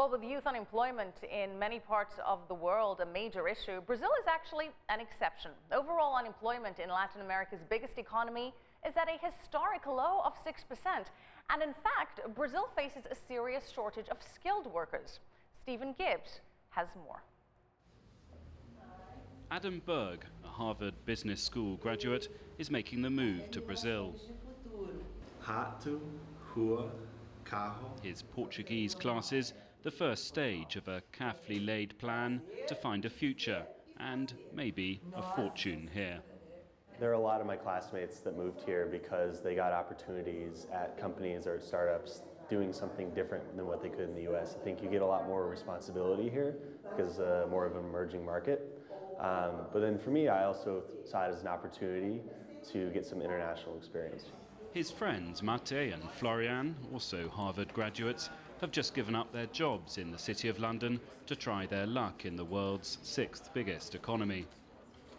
Well, with youth unemployment in many parts of the world a major issue, Brazil is actually an exception. Overall unemployment in Latin America's biggest economy is at a historic low of 6%. And in fact, Brazil faces a serious shortage of skilled workers. Stephen Gibbs has more. Adam Berg, a Harvard Business School graduate, is making the move to Brazil. Rato, rua, carro. His Portuguese classes, the first stage of a carefully laid plan to find a future and maybe a fortune here. There are a lot of my classmates that moved here because they got opportunities at companies or startups doing something different than what they could in the US. I think you get a lot more responsibility here because it's more of an emerging market. But then for me, I also saw it as an opportunity to get some international experience. His friends Mate and Florian, also Harvard graduates, have just given up their jobs in the City of London to try their luck in the world's sixth biggest economy.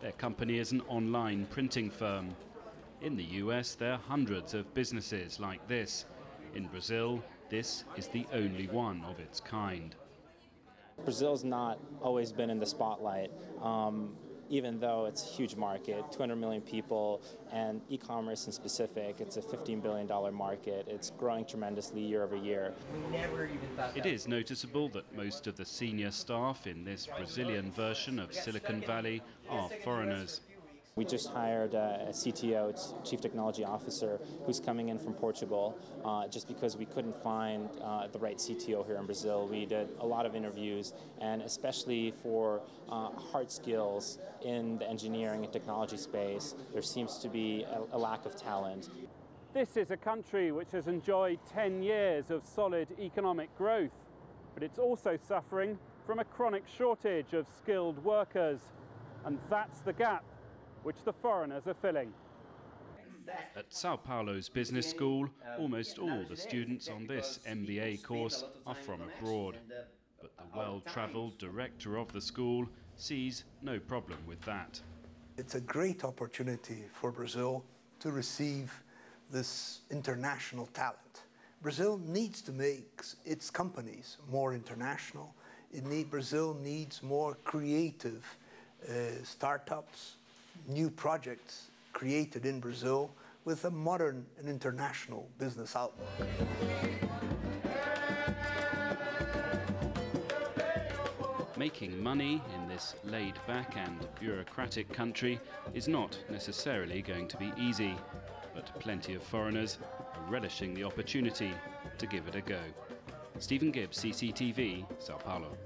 Their company is an online printing firm. In the US, there are hundreds of businesses like this. In Brazil, this is the only one of its kind. Brazil's not always been in the spotlight, even though it's a huge market, 200 million people, and e-commerce in specific, it's a $15 billion market. It's growing tremendously year over year. It is noticeable that most of the senior staff in this Brazilian version of Silicon Valley are foreigners. We just hired a CTO, Chief Technology Officer, who's coming in from Portugal just because we couldn't find the right CTO here in Brazil. We did a lot of interviews, and especially for hard skills in the engineering and technology space, there seems to be a lack of talent. This is a country which has enjoyed 10 years of solid economic growth, but it's also suffering from a chronic shortage of skilled workers, and that's the gap which the foreigners are filling. At Sao Paulo's business school, almost all the students on this MBA course are from abroad. But the well-travelled director of the school sees no problem with that. It's a great opportunity for Brazil to receive this international talent. Brazil needs to make its companies more international. Brazil needs more creative startups, new projects created in Brazil with a modern and international business outlook. Making money in this laid-back and bureaucratic country is not necessarily going to be easy, but plenty of foreigners are relishing the opportunity to give it a go. Stephen Gibbs, CCTV, Sao Paulo.